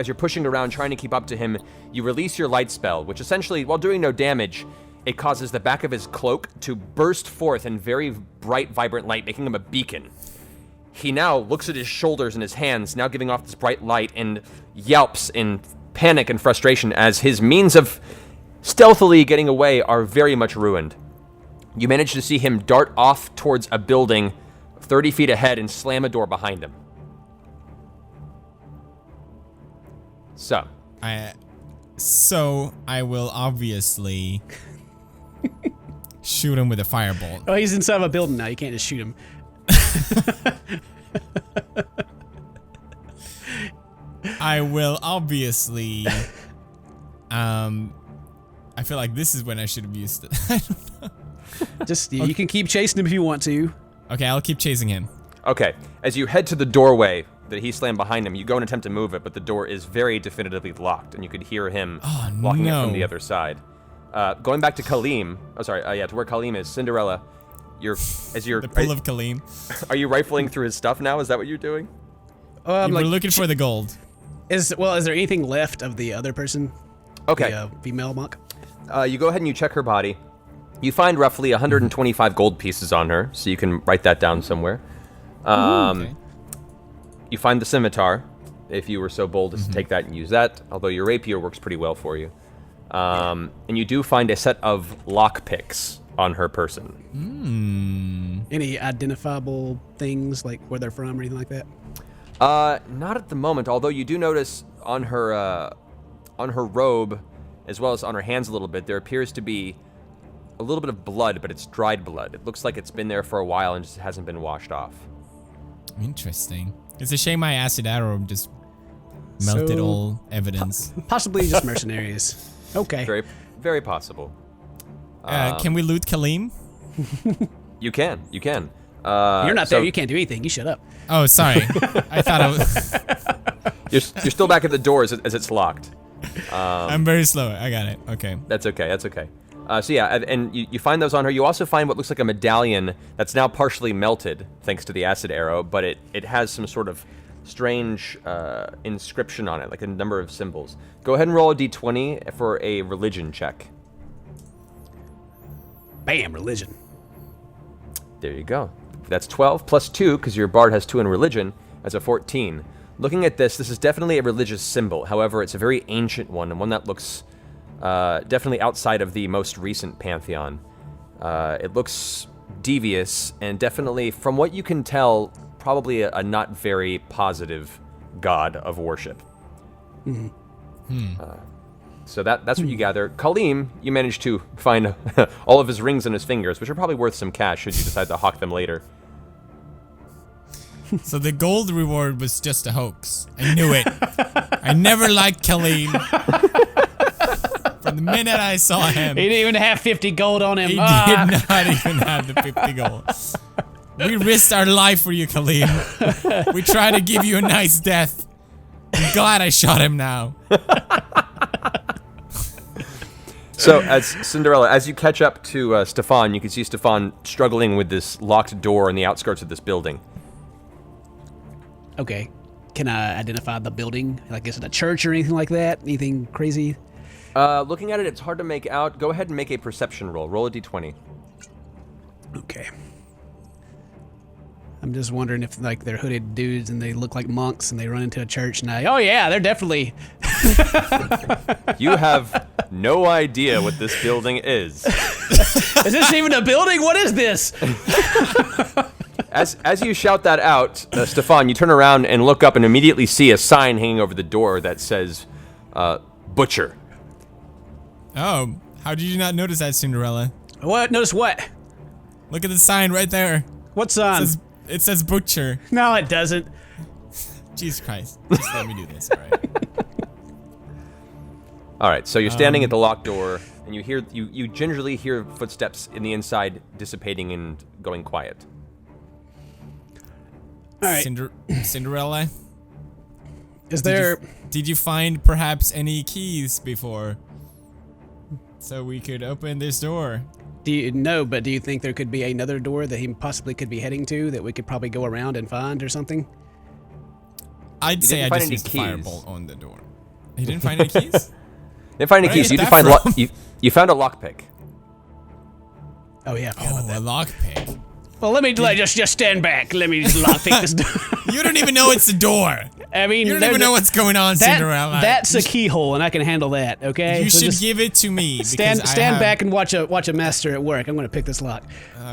you're pushing around, trying to keep up to him, you release your light spell, which essentially, while doing no damage, it causes the back of his cloak to burst forth in very bright, vibrant light, making him a beacon. He now looks at his shoulders and his hands, now giving off this bright light, and yelps in panic and frustration as his means of stealthily getting away are very much ruined. You manage to see him dart off towards a building 30 feet ahead and slam a door behind him. So I will obviously shoot him with a firebolt. Oh, he's inside of a building now. You can't just shoot him. I will obviously. I feel like this is when I should have used it. I don't know. Just you can keep chasing him if you want to. Okay, I'll keep chasing him. Okay, as you head to the doorway that he slammed behind him, you go and attempt to move it, but the door is very definitively locked, and you could hear him locking it from the other side. Going back to Kaleem, to where Kaleem is, Cinderella, the pool of Kaleem. Are you rifling through his stuff now? Is that what you're doing? We're looking for the gold. Is there anything left of the other person? Okay. The female monk? You go ahead and you check her body. You find roughly 125 gold pieces on her, so you can write that down somewhere. Okay. You find the scimitar, if you were so bold as to take that and use that, although your rapier works pretty well for you. And you do find a set of lockpicks on her person. Any identifiable things, like where they're from or anything like that? Not at the moment, although you do notice on her robe, as well as on her hands a little bit, there appears to be a little bit of blood, but it's dried blood. It looks like it's been there for a while and just hasn't been washed off. Interesting. It's a shame my acid arrow just melted all evidence. Possibly just mercenaries. Okay. Very, very possible. Can we loot Kaleem? You can. You're not there. You can't do anything. You shut up. Oh, sorry. I thought I was. You're still back at the door as it's locked. I'm very slow. I got it. Okay. That's okay. So yeah, and you find those on her. You also find what looks like a medallion that's now partially melted, thanks to the acid arrow, but it has some sort of strange inscription on it, like a number of symbols. Go ahead and roll a d20 for a religion check. Bam, religion. There you go. That's 12 plus 2, because your bard has 2 in religion, as a 14. Looking at this is definitely a religious symbol. However, it's a very ancient one, and one that looks definitely outside of the most recent pantheon. It looks devious, and definitely, from what you can tell, probably a not very positive god of worship. So that's what you gather. Kaleem, you managed to find all of his rings and his fingers, which are probably worth some cash should you decide to hawk them later. So the gold reward was just a hoax. I knew it. I never liked Kaleem. From the minute I saw him. He didn't even have 50 gold on him. He did not even have the 50 gold. We risked our life for you, Kaleem. We tried to give you a nice death. I'm glad I shot him now. So, as Cinderella, as you catch up to Stefan, you can see Stefan struggling with this locked door on the outskirts of this building. Okay. Can I identify the building? Like, is it a church or anything like that? Anything crazy? Looking at it, it's hard to make out. Go ahead and make a perception roll. Roll a d20. Okay. I'm just wondering if, like, they're hooded dudes and they look like monks and they run into a church and oh yeah, they're definitely... You have no idea what this building is. Is this even a building? What is this? As you shout that out, Stefan, you turn around and look up and immediately see a sign hanging over the door that says, Butcher. Oh, how did you not notice that, Cinderella? What? Notice what? Look at the sign right there. What sign? It says Butcher. No, it doesn't. Jesus Christ. Just let me do this, alright? Alright, so you're standing at the locked door, and you gingerly hear footsteps in the inside dissipating and going quiet. Alright. Cinderella? Is there... Did you find perhaps any keys before? So we could open this door. Do you think there could be another door that he possibly could be heading to that we could probably go around and find or something? I'd say I just used a firebolt on the door. You didn't find any keys? Didn't find any keys. You found a lockpick. Oh yeah, I forgot about a lockpick. Well, let me just stand back. Let me just lockpick this door. You don't even know it's a door. I mean, You don't even know what's going on, Cinderella. That's a keyhole, and I can handle that. Okay. You So should just give it to me. stand because I have- back and watch a master at work. I'm gonna pick this lock.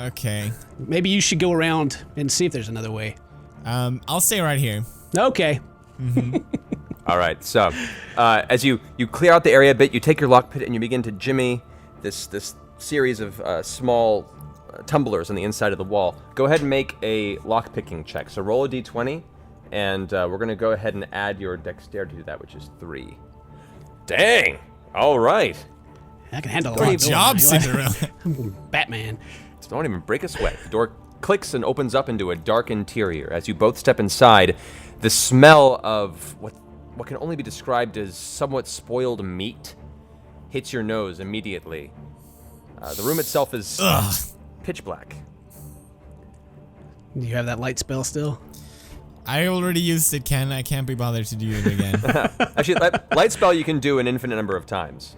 Okay. Maybe you should go around and see if there's another way. I'll stay right here. Okay. All right, so as you clear out the area a bit, you take your lockpick and you begin to jimmy this series of small tumblers on the inside of the wall. Go ahead and make a lockpicking check. So roll a d20, and we're going to go ahead and add your dexterity to that, which is 3. Dang! All right. I can handle a Good lot. job, Cinderella. Batman. So don't even break a sweat. The door clicks and opens up into a dark interior. As you both step inside, the smell of what can only be described as somewhat spoiled meat hits your nose immediately. The room itself is pitch black. Do you have that light spell still? I already used it, Ken. I can't be bothered to do it again. Actually, light spell you can do an infinite number of times.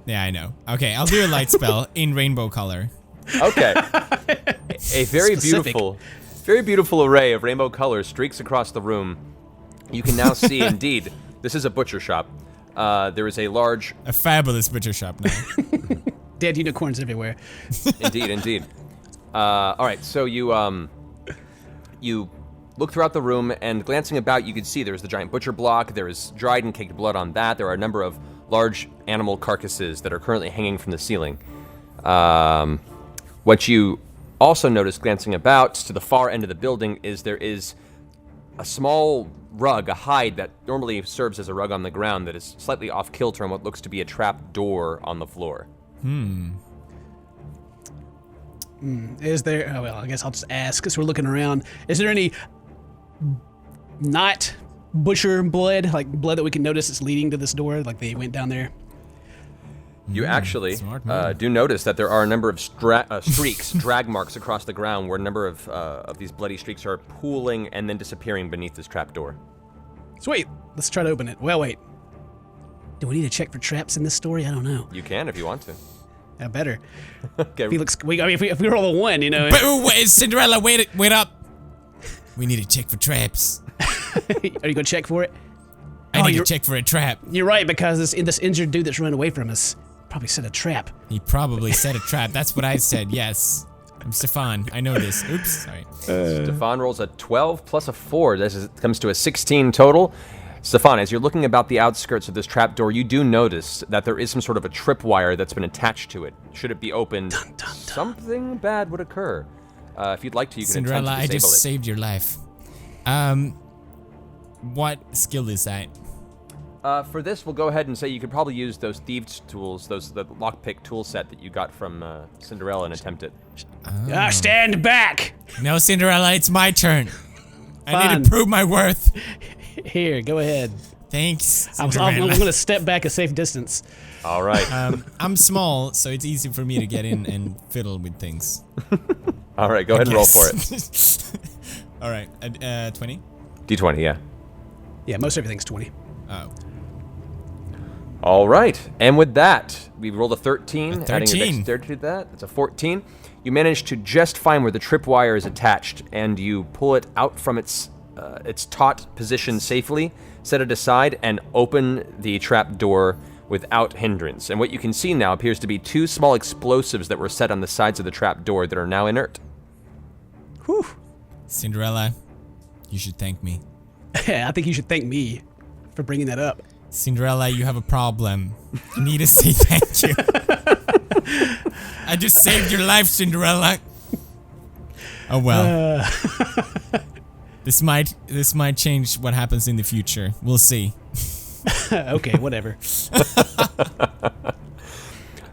Yeah, I know. Okay, I'll do a light spell in rainbow color. Okay. A very Specific. beautiful array of rainbow colors streaks across the room. You can now see, indeed, this is a butcher shop. There is a large... A fabulous butcher shop now. Dead unicorns everywhere. Indeed. All right, so you look throughout the room, and glancing about, you can see there's the giant butcher block. There is dried and caked blood on that. There are a number of large animal carcasses that are currently hanging from the ceiling. What you also notice glancing about to the far end of the building is there is a small rug, a hide that normally serves as a rug on the ground that is slightly off kilter on what looks to be a trap door on the floor. Is there? Oh well, I guess I'll just ask because we're looking around. Is there any not butcher blood, like blood that we can notice that's leading to this door? Like they went down there. You actually smart move. do notice that there are a number of streaks, drag marks across the ground where a number of these bloody streaks are pooling and then disappearing beneath this trapdoor. Sweet. Let's try to open it. Well, wait. Do we need to check for traps in this story? I don't know. You can if you want to. I better. Okay. Felix, if we roll a 1, you know. But, wait, Cinderella, wait up. We need to check for traps. Are you gonna check for it? I need to you're- check for a trap. You're right because this injured dude that's running away from us probably set a trap. He probably set a trap. That's what I said, yes. I'm Stefan. I know this. Oops, sorry. Stefan rolls a 12 plus a 4. Comes to a 16 total. Stefan, as you're looking about the outskirts of this trapdoor, you do notice that there is some sort of a tripwire that's been attached to it. Should it be opened, something bad would occur. If you'd like to, you can Cinderella, I attempt to just disable it. saved your life. What skill is that? For this, we'll go ahead and say you could probably use those thieves tools, the lockpick tool set that you got from Cinderella, and attempt it. Stand back! No, Cinderella, it's my turn. I need Fine. to prove my worth. Here, go ahead. Thanks, I'm Cinderella. gonna step back a safe distance. All right. I'm small, so it's easy for me to get in and fiddle with things. All right, go ahead and roll for it. All right, 20? D20, yeah. Yeah, most everything's 20. Oh. All right, and with that, we rolled a 13. Adding your 13. dexterity to that, it's a 14. You manage to just find where the tripwire is attached, and you pull it out from its taut position safely, set it aside, and open the trap door without hindrance. And what you can see now appears to be 2 small explosives that were set on the sides of the trap door that are now inert. Whew. Cinderella, you should thank me. I think you should thank me for bringing that up. Cinderella, you have a problem. You need to say thank you. I just saved your life, Cinderella. Oh well. This might change what happens in the future. We'll see. Okay, whatever.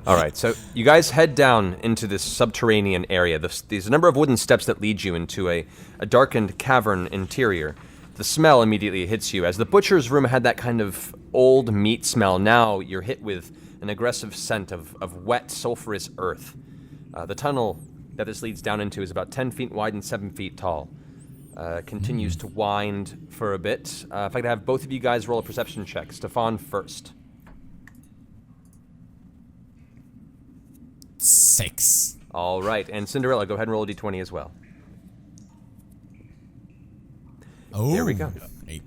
All right, so you guys head down into this subterranean area. There's a number of wooden steps that lead you into a darkened cavern interior. The smell immediately hits you. As the butcher's room had that kind of old meat smell, now you're hit with an aggressive scent of wet, sulfurous earth. The tunnel that this leads down into is about 10 feet wide and 7 feet tall. Continues to wind for a bit. If I could have both of you guys roll a perception check. Stefan first. 6. All right, and Cinderella, go ahead and roll a d20 as well. Oh. There we go. 8.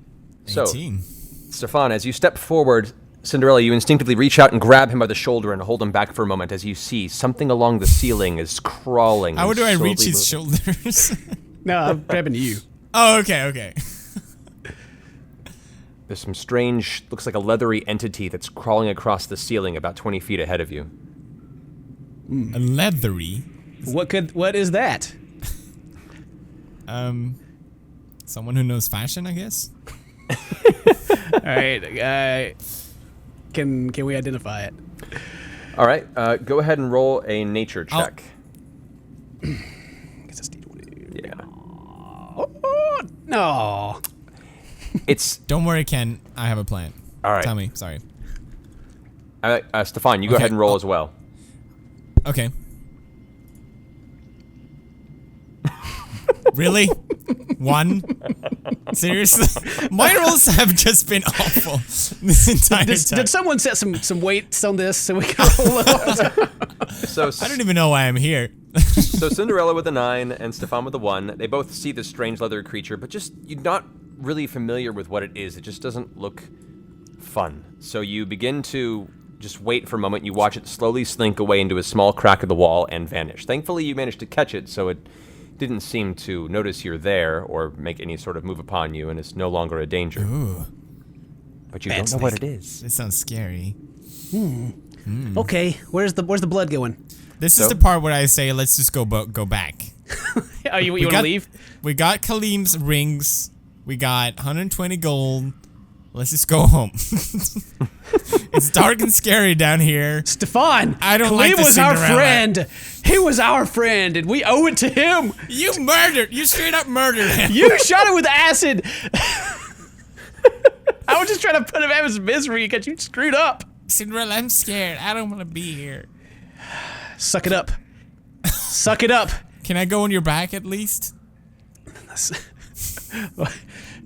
So, 18. Stefan, as you step forward, Cinderella, you instinctively reach out and grab him by the shoulder and hold him back for a moment as you see something along the ceiling is crawling. How and do I slowly reach his moving. shoulders? No, I'm grabbing you. Oh, okay. There's some strange, looks like a leathery entity that's crawling across the ceiling about 20 feet ahead of you. A leathery. What is that? Someone who knows fashion, I guess. All right, can we identify it? All right, go ahead and roll a nature check. It's a D20. Yeah. Oh, no. It's Don't worry, Ken. I have a plan. all right. Tell me. Sorry. Stefan, you go Okay, ahead and roll oh. as well. Okay. Really? 1? Seriously? My rolls have just been awful this entire time. Did someone set some weights on this so we can roll it? So I don't even know why I'm here. So Cinderella with a 9 and Stefan with a 1. They both see this strange leather creature, but just you're not really familiar with what it is. It just doesn't look fun. So you begin to just wait for a moment. You watch it slowly slink away into a small crack of the wall and vanish. Thankfully, you managed to catch it, so it didn't seem to notice you're there or make any sort of move upon you, and it's no longer a danger. Ooh, But you don't know what it is. this sounds scary. Okay, where's the blood going? This So? is the part where I say, let's just go back. Oh, you want to leave? We got Kalim's rings. We got 120 gold. Let's just go home. It's dark and scary down here. Stefan, I don't Khalid like the was our Cinderella. friend. He was our friend, and we owe it to him. You straight up murdered him. You shot him with acid. I was just trying to put him out of his misery because you screwed up. Cinderella, I'm scared. I don't want to be here. Suck it up. Suck it up. Can I go on your back at least?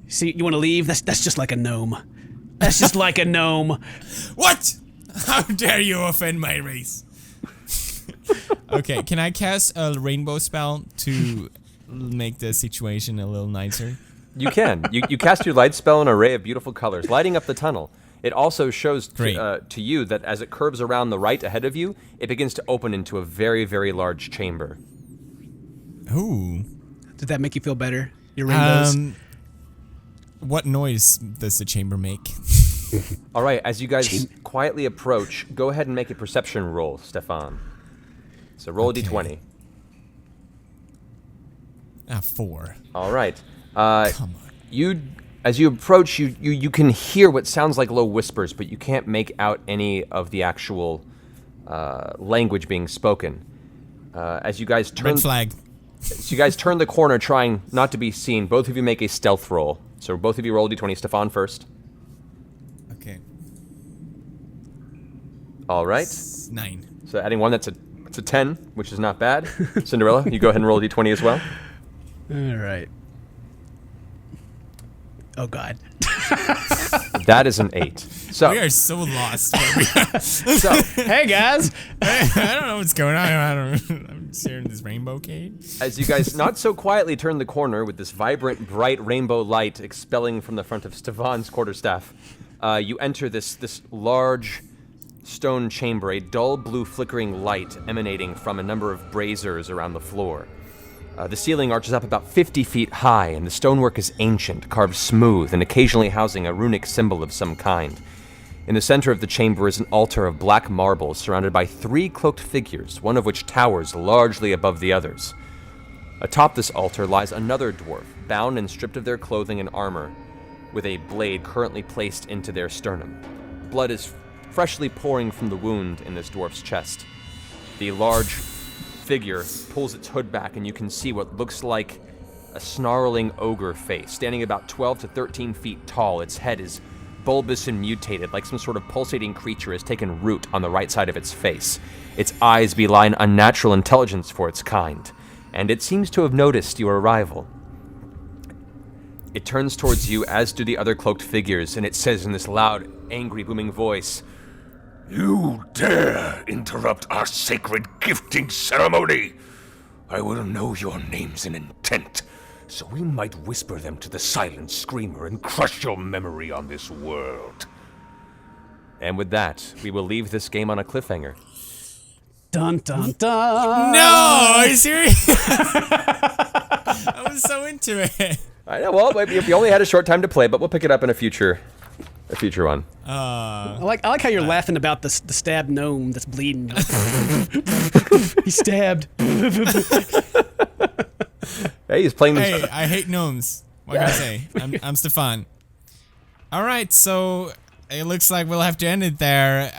See, you want to leave? That's just like a gnome. That's just like a gnome. What? How dare you offend my race? Okay, can I cast a rainbow spell to make the situation a little nicer? You can. You cast your light spell in an array of beautiful colors, lighting up the tunnel. It also shows Great. to you that as it curves around the right ahead of you, it begins to open into a very, very large chamber. Ooh. Did that make you feel better? Your rainbows? What noise does the chamber make? All right, as you guys quietly approach, go ahead and make a perception roll, Stefan. So roll a d20. 4. All right. Come on. As you approach, you can hear what sounds like low whispers, but you can't make out any of the actual language being spoken. As you guys turn, Red flag. so you guys turn the corner, trying not to be seen. Both of you make a stealth roll. So both of you roll a d20. Stefan first. Okay. All right. 9. So adding 1, that's a 10, which is not bad. Cinderella, you go ahead and roll a d20 as well. All right. Oh, God. That is an 8. So We are so lost. so Hey, guys. I don't know what's going on. I'm just here in this rainbow cave. as you guys not so quietly turn the corner with this vibrant, bright rainbow light expelling from the front of Stefan's quarterstaff, you enter this large stone chamber, a dull blue flickering light emanating from a number of braziers around the floor. The ceiling arches up about 50 feet high, and the stonework is ancient, carved smooth, and occasionally housing a runic symbol of some kind. In the center of the chamber is an altar of black marble surrounded by 3 cloaked figures, one of which towers largely above the others. Atop this altar lies another dwarf, bound and stripped of their clothing and armor, with a blade currently placed into their sternum. Blood is freshly pouring from the wound in this dwarf's chest. The large figure pulls its hood back, and you can see what looks like a snarling ogre face, standing about 12 to 13 feet tall. Its head is bulbous and mutated, like some sort of pulsating creature has taken root on the right side of its face. Its eyes belie unnatural intelligence for its kind, and it seems to have noticed your arrival. It turns towards you, as do the other cloaked figures, and it says in this loud, angry, booming voice, You dare interrupt our sacred gifting ceremony? I will know your names and intent so we might whisper them to the silent screamer and crush your memory on this world. And with that, we will leave this game on a cliffhanger. Dun dun dun. No, are you serious? I was so into it. I know. Well, we only had a short time to play, but we'll pick it up in a future one. I like how you're laughing about the stabbed gnome that's bleeding. He's stabbed. Hey, he's playing. Hey, I hate gnomes. What can I say? I'm Stefan. All right, so it looks like we'll have to end it there.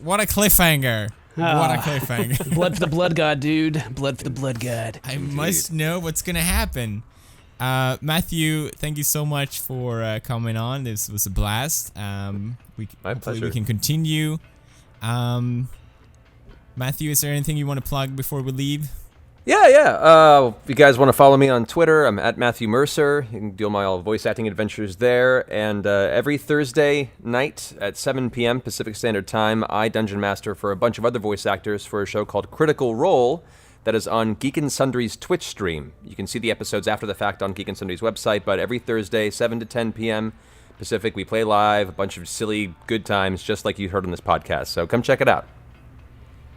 What a cliffhanger. What a cliffhanger. Blood for the blood god, dude. Blood for the blood god. I must know what's gonna happen. Matthew, thank you so much for coming on. This was a blast. My Hopefully pleasure. we can continue. Matthew, is there anything you want to plug before we leave? Yeah. If you guys want to follow me on Twitter, I'm at Matthew Mercer. You can do my voice acting adventures there. And every Thursday night at 7 p.m. Pacific Standard Time, I Dungeon Master for a bunch of other voice actors for a show called Critical Role that is on Geek and Sundry's Twitch stream. You can see the episodes after the fact on Geek and Sundry's website, but every Thursday, 7 to 10 p.m. Pacific, we play live, a bunch of silly good times, just like you heard on this podcast. So come check it out.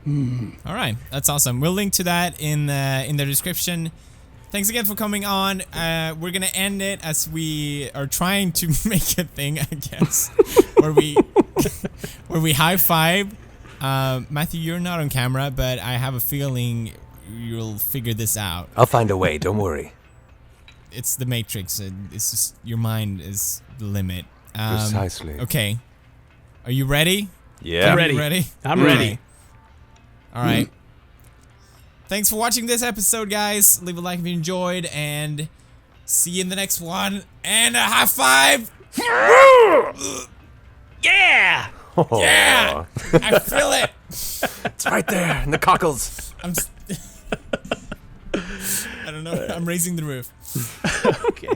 All right, that's awesome. We'll link to that in the description. Thanks again for coming on. We're gonna end it as we are trying to make a thing, I guess, where we high five. Matthew, you're not on camera, but I have a feeling you'll figure this out. I'll find a way, don't worry. It's the Matrix. It's just your mind is the limit. Precisely. Okay, are you ready? Yeah. I'm ready. You ready? I'm ready. All right. Thanks for watching this episode, guys. Leave a like if you enjoyed, and see you in the next one. And a high five! Yeah! Yeah! I feel it! It's right there in the cockles. I don't know. I'm raising the roof. Okay.